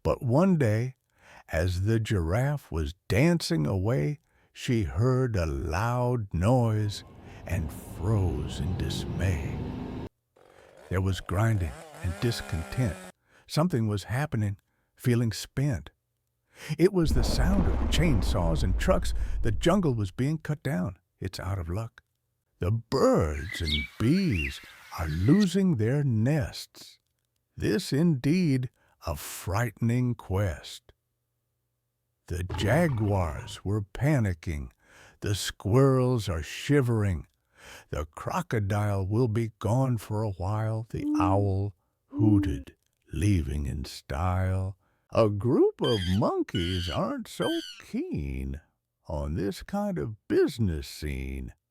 But one day, as the giraffe was dancing away, she heard a loud noise and froze in dismay. There was grinding and discontent. Something was happening, feeling spent. It was the sound of chainsaws and trucks. The jungle was being cut down. It's out of luck. The birds and bees are losing their nests. This indeed a frightening quest. The jaguars were panicking. The squirrels are shivering. The crocodile will be gone for a while. The owl hooted, leaving in style. A group of monkeys aren't so keen on this kind of business scene.